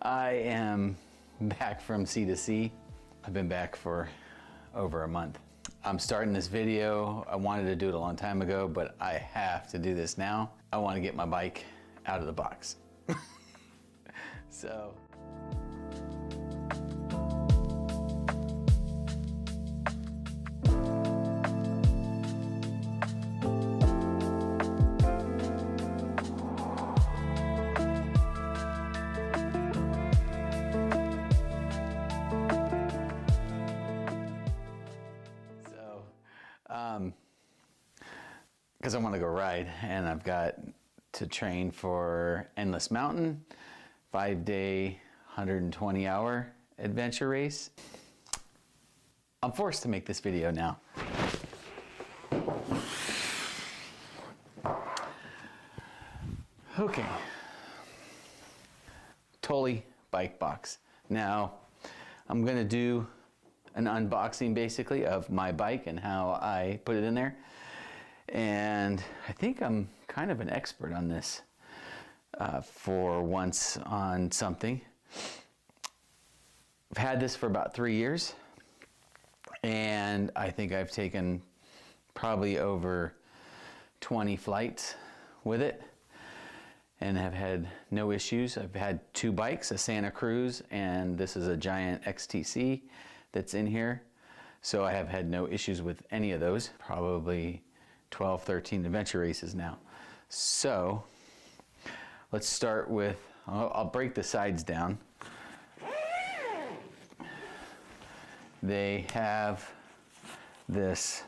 I am back from C2C. I've been back for over a month. I'm starting this video. I wanted to do it a long time ago, but I have to do this now. I want to get my bike out of the box. So. Because I want to go ride, and I've got to train for Endless Mountain, 5-day, 120-hour adventure race. I'm forced to make this video now. Okay. Thule Bike Box. Now, I'm going to do an unboxing basically of my bike and how I put it in there. And I think I'm kind of an expert on this for once on something. I've had this for about 3 years, and I think I've taken probably over 20 flights with it and have had no issues. I've had 2 bikes, a Santa Cruz, and this is a Giant XTC that's in here. So I have had no issues with any of those. Probably 12, 13 adventure races now. So let's start with, I'll break the sides down. They have this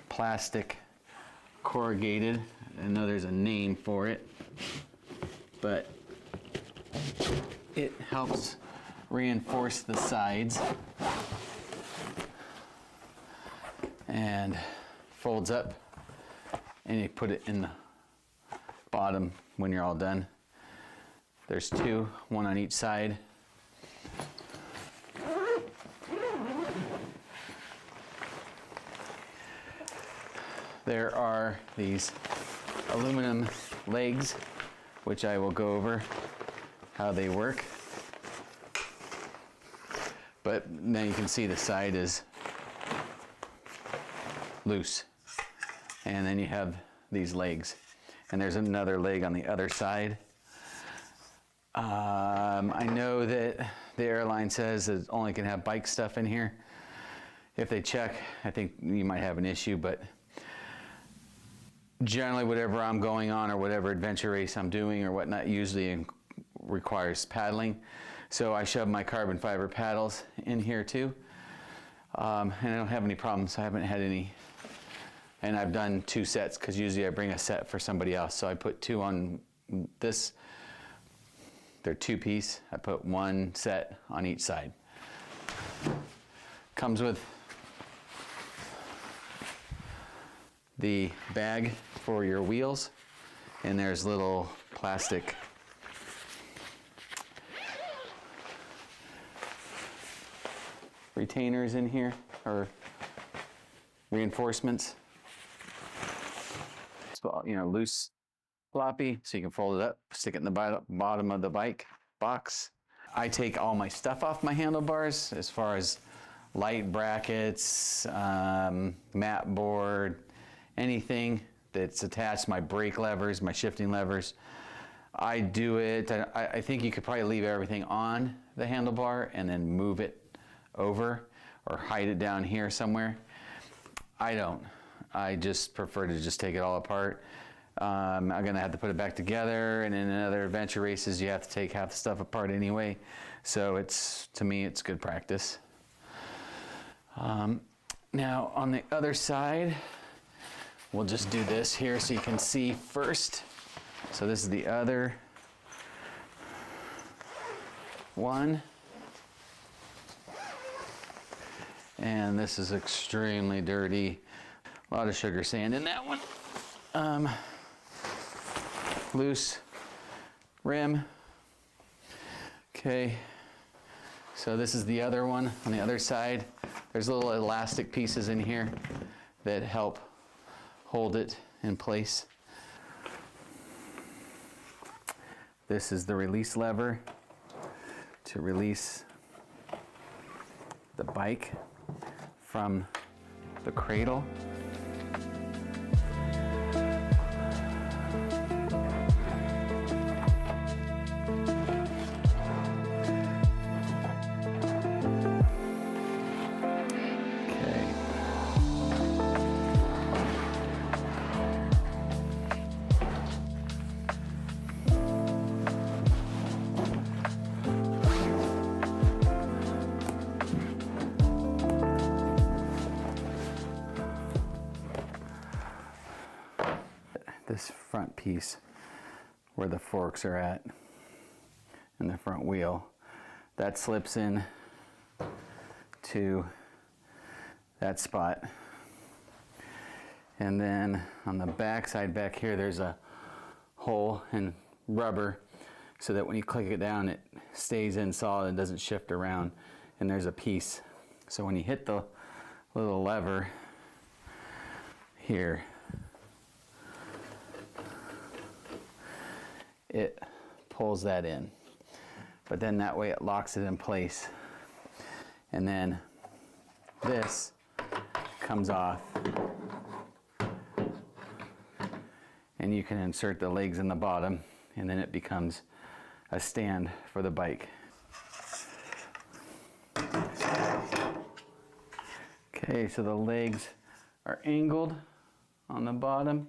plastic corrugated, I know there's a name for it, but it helps reinforce the sides and folds up, and you put it in the bottom when you're all done. There's 2, one on each side. There are these aluminum legs, which I will go over how they work. But now you can see the side is loose. And then you have these legs. And there's another leg on the other side. I know that the airline says it only can have bike stuff in here. If they check, I think you might have an issue, but generally whatever I'm going on or whatever adventure race I'm doing or whatnot usually requires paddling. So I shove my carbon fiber paddles in here too. And I don't have any problems. I haven't had any. And I've done 2 sets because usually I bring a set for somebody else. So I put 2 on this. They're 2-piece. I put 1 set on each side. Comes with the bag for your wheels. And there's little plastic retainers in here, or reinforcements. You know, loose, floppy, so you can fold it up, stick it in the bottom of the bike box. I take all my stuff off my handlebars, as far as light brackets, mat board, anything that's attached, my brake levers, my shifting levers. I do it, I think you could probably leave everything on the handlebar and then move it over or hide it down here somewhere. I don't. I just prefer to just take it all apart. I'm gonna have to put it back together, and in other adventure races you have to take half the stuff apart anyway. So it's, to me, it's good practice. Now on the other side, we'll just do this here so you can see first. So this is the other one. And this is extremely dirty. A lot of sugar sand in that one. Loose rim. Okay, so this is the other one on the other side. There's little elastic pieces in here that help hold it in place. This is the release lever to release the bike from the cradle. This front piece where the forks are at and the front wheel, that slips in to that spot. And then on the back side back here, there's a hole in rubber so that when you click it down, it stays in solid and doesn't shift around. And there's a piece. So when you hit the little lever here, it pulls that in, but then that way it locks it in place, and then this comes off and you can insert the legs in the bottom, and then it becomes a stand for the bike. Okay, so the legs are angled on the bottom.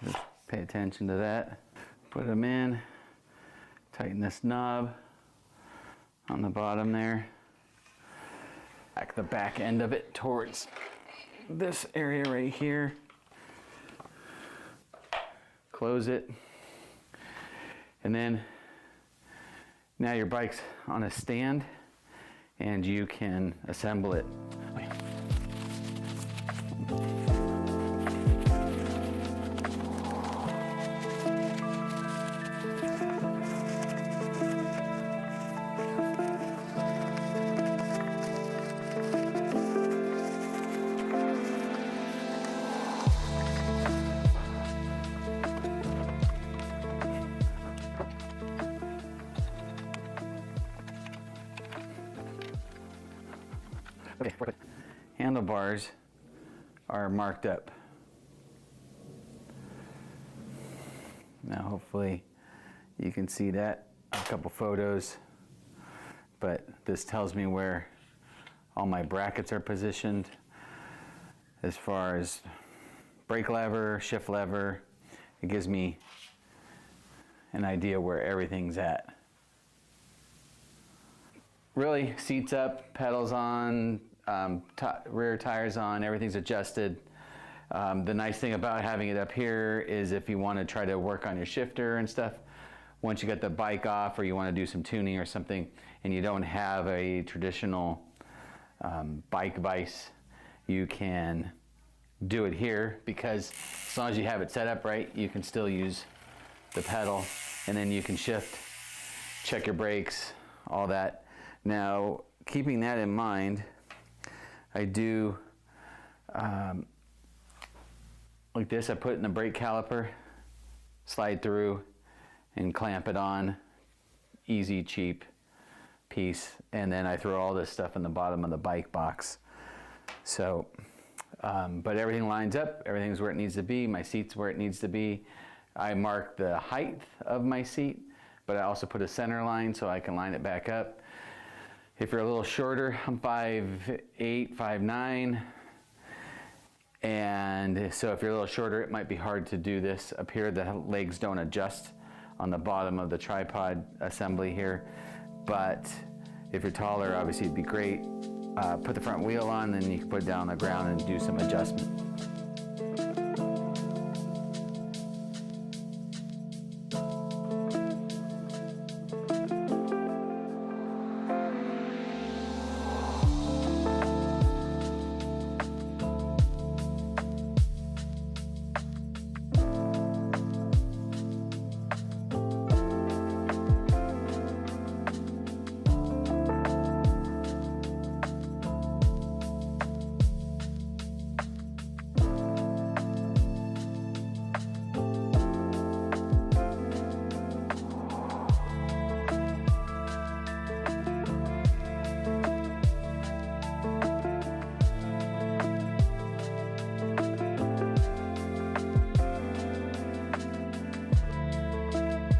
Just pay attention to that. Put them in, tighten this knob on the bottom there. Back the back end of it towards this area right here. Close it. And then now your bike's on a stand and you can assemble it. Okay, handlebars are marked up. Now hopefully you can see that, a couple photos, but this tells me where all my brackets are positioned as far as brake lever, shift lever. It gives me an idea where everything's at. Really, seats up, pedals on, rear tires on, everything's adjusted. The nice thing about having it up here is if you want to try to work on your shifter and stuff, once you get the bike off or you want to do some tuning or something and you don't have a traditional bike vise, you can do it here, because as long as you have it set up right, you can still use the pedal, and then you can shift, check your brakes, all that. Now, keeping that in mind, I do like this. I put it in the brake caliper, slide through, and clamp it on. Easy, cheap piece. And then I throw all this stuff in the bottom of the bike box. So, but everything lines up. Everything's where it needs to be. My seat's where it needs to be. I mark the height of my seat, but I also put a center line so I can line it back up. If you're a little shorter, I'm 5'8", 5'9", and so if you're a little shorter, it might be hard to do this up here. The legs don't adjust on the bottom of the tripod assembly here, but if you're taller, obviously it'd be great. Put the front wheel on, then you can put it down on the ground and do some adjustment.